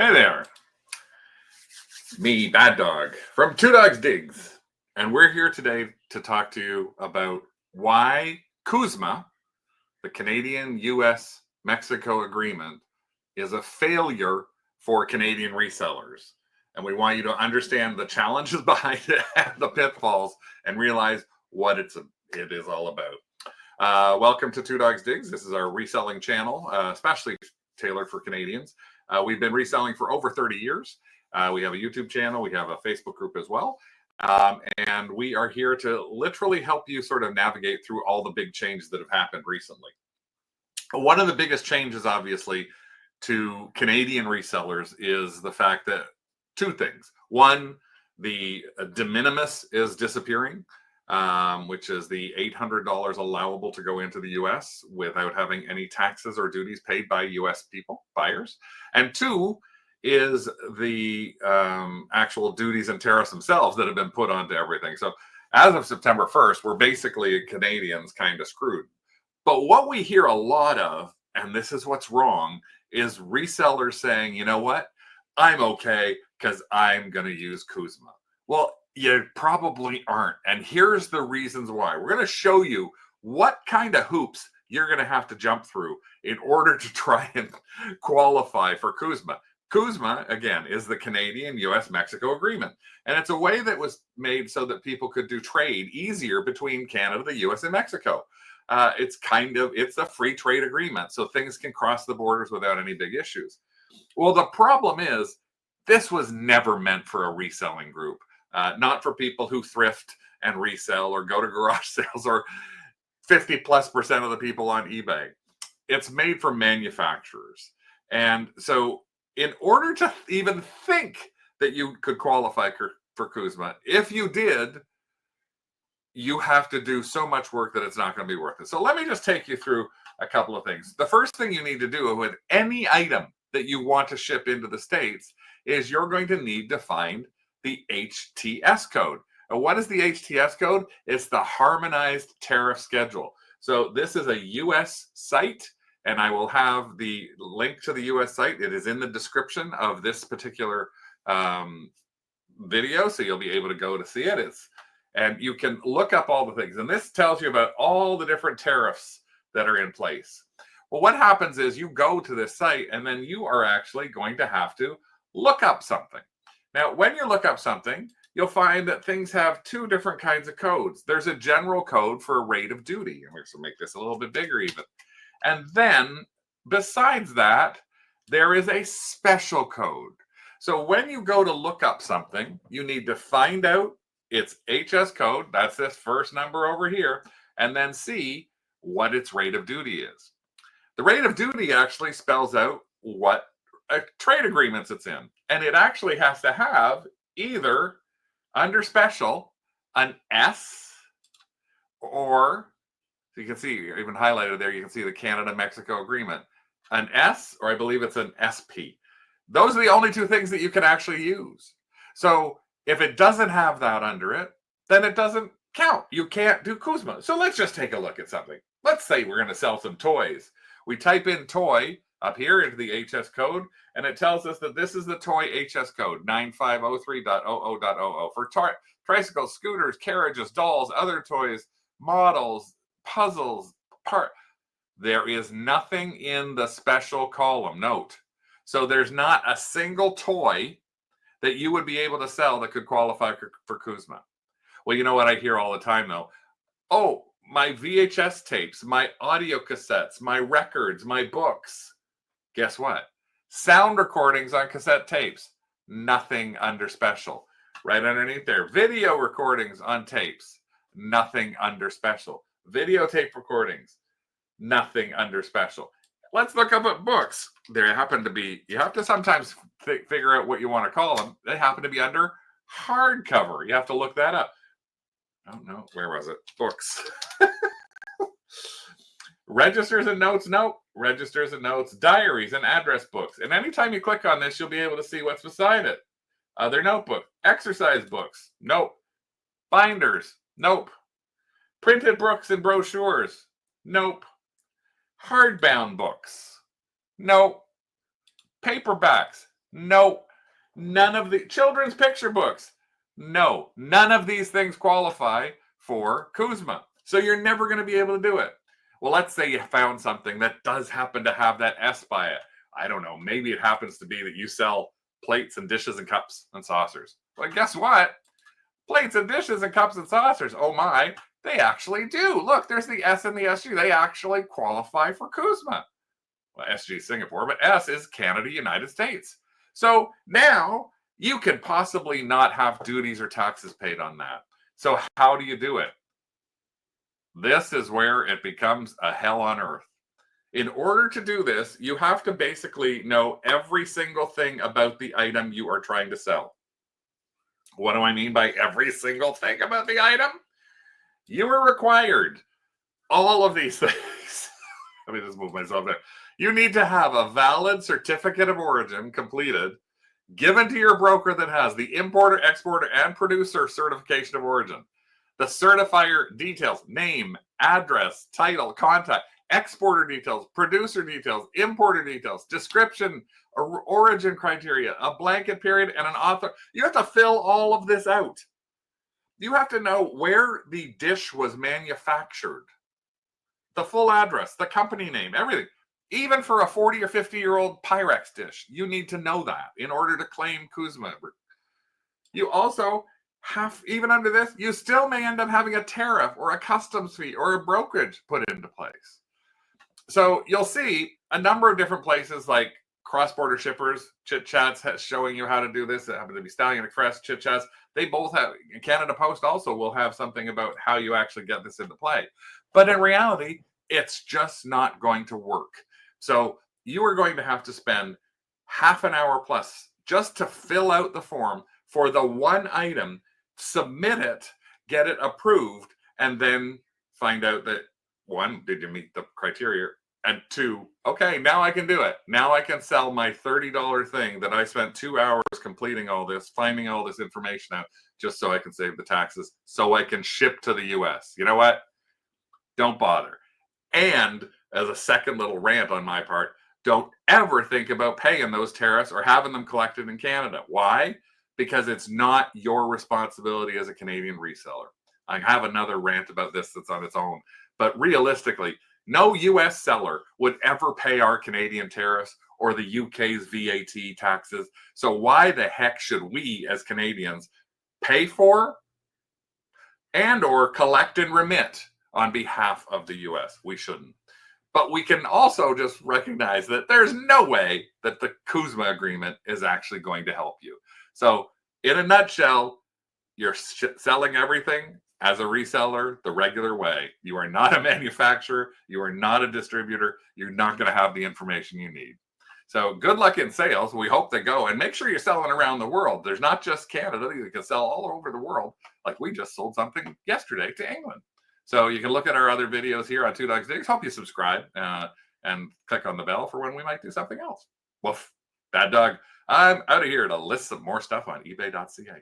Hey there, me, Bad Dog, from Two Dogs Digs. And we're here today to talk to you about why CUSMA, the Canadian-US-Mexico agreement, is a failure for Canadian resellers. And we want you to understand the challenges behind it, and the pitfalls, and realize what it is all about. Welcome to Two Dogs Digs. This is our reselling channel, especially tailored for Canadians. We've been reselling for over 30 years. We have a YouTube channel. We have a Facebook group as well. And we are here to literally help you sort of navigate through all the big changes that have happened recently. One of the biggest changes, obviously, to Canadian resellers is the fact that two things. One, the de minimis is disappearing, which is the $800 allowable to go into the US without having any taxes or duties paid by US buyers. And two is the actual duties and tariffs themselves that have been put onto everything. So as of September 1st, we're basically Canadians kind of screwed. But what we hear a lot of, and this is what's wrong, is resellers saying, you know what, I'm okay because I'm going to use CUSMA. Well, you probably aren't. And here's the reasons why. We're going to show you what kind of hoops you're going to have to jump through in order to try and qualify for CUSMA. CUSMA, again, is the Canadian-US-Mexico agreement. And it's a way that was made so that people could do trade easier between Canada, the US, and Mexico. It's a free trade agreement, so things can cross the borders without any big issues. Well, the problem is this was never meant for a reselling group. Not for people who thrift and resell or go to garage sales, or 50+% of the people on eBay. It's made for manufacturers. And so in order to even think that you could qualify for CUSMA, if you did, you have to do so much work that it's not going to be worth it. So let me just take you through a couple of things. The first thing you need to do with any item that you want to ship into the States is you're going to need to find the HTS code. And what is the HTS code? It's the Harmonized Tariff Schedule. So this is a US site, and I will have the link to the US site. It is in the description of this particular video, so you'll be able to go to see it. And you can look up all the things. And this tells you about all the different tariffs that are in place. Well, what happens is you go to this site, and then you are actually going to have to look up something. Now, when you look up something, you'll find that things have two different kinds of codes. There's a general code for a rate of duty, and we're going to make this a little bit bigger even. And then, besides that, there is a special code. So when you go to look up something, you need to find out its HS code, that's this first number over here, and then see what its rate of duty is. The rate of duty actually spells out what trade agreements it's in. And it actually has to have either under special an S, or you can see even highlighted there, you can see the Canada-Mexico agreement, an S, or I believe it's an SP. Those are the only two things that you can actually use. So if it doesn't have that under it, then it doesn't count. You can't do CUSMA. So let's just take a look at something. Let's say we're going to sell some toys. We type in toy up here into the HS code, and it tells us that this is the toy HS code, 9503.00.00, for tricycles, scooters, carriages, dolls, other toys, models, puzzles, There is nothing in the special column, note. So there's not a single toy that you would be able to sell that could qualify for CUSMA. Well, you know what I hear all the time, though? Oh, my VHS tapes, my audio cassettes, my records, my books. Guess what? Sound recordings on cassette tapes, nothing under special. Right underneath there, video recordings on tapes, nothing under special. Videotape recordings, nothing under special. Let's look up at books. There happen to be, you have to sometimes figure out what you want to call them. They happen to be under hardcover. You have to look that up. Oh no, where was it? Books. Registers and notes, nope. Registers and notes, diaries and address books. And anytime you click on this, you'll be able to see what's beside it. Other notebook, exercise books, nope. Binders, nope. Printed books and brochures, nope. Hardbound books, nope. Paperbacks, No. None of the children's picture books. No. None of these things qualify for CUSMA. So you're never going to be able to do it. Well, let's say you found something that does happen to have that S by it. I don't know. Maybe it happens to be that you sell plates and dishes and cups and saucers. Well, guess what? Plates and dishes and cups and saucers. Oh my, they actually do. Look, there's the S and the SG. They actually qualify for CUSMA. Well, SG is Singapore, but S is Canada, United States. So now you can possibly not have duties or taxes paid on that. So how do you do it? This is where it becomes a hell on earth. In order to do this, you have to basically know every single thing about the item you are trying to sell. What do I mean by every single thing about the item? You are required all of these things. Let me just move myself there. You need to have a valid certificate of origin completed, given to your broker that has the importer, exporter, and producer certification of origin. The certifier details, name, address, title, contact, exporter details, producer details, importer details, description, origin criteria, a blanket period, and an author. You have to fill all of this out. You have to know where the dish was manufactured, the full address, the company name, everything. Even for a 40 or 50-year-old Pyrex dish, you need to know that in order to claim CUSMA. You also have, even under this, you still may end up having a tariff or a customs fee or a brokerage put into place. So you'll see a number of different places like cross-border shippers, Chit Chats showing you how to do this. It happens to be Stallion Express, Chit Chats. They both have, Canada Post also will have something about how you actually get this into play. But in reality, it's just not going to work. So you are going to have to spend half an hour plus just to fill out the form for the one item, submit it, get it approved, and then find out that, one, did you meet the criteria? And two, okay, now I can do it. Now I can sell my $30 thing that I spent 2 hours completing all this, finding all this information out, just so I can save the taxes, so I can ship to the US. You know what? Don't bother. And as a second little rant on my part, don't ever think about paying those tariffs or having them collected in Canada. Why? Because it's not your responsibility as a Canadian reseller. I have another rant about this that's on its own. But realistically, no US seller would ever pay our Canadian tariffs or the UK's VAT taxes. So why the heck should we as Canadians pay for and or collect and remit on behalf of the US? We shouldn't. But we can also just recognize that there's no way that the CUSMA agreement is actually going to help you. So in a nutshell, you're selling everything as a reseller the regular way. You are not a manufacturer. You are not a distributor. You're not going to have the information you need. So good luck in sales. We hope they go. And make sure you're selling around the world. There's not just Canada. You can sell all over the world. Like we just sold something yesterday to England. So you can look at our other videos here on Two Dogs Digs. Hope you subscribe and click on the bell for when we might do something else. Woof. Bad dog. I'm out of here to list some more stuff on ebay.ca.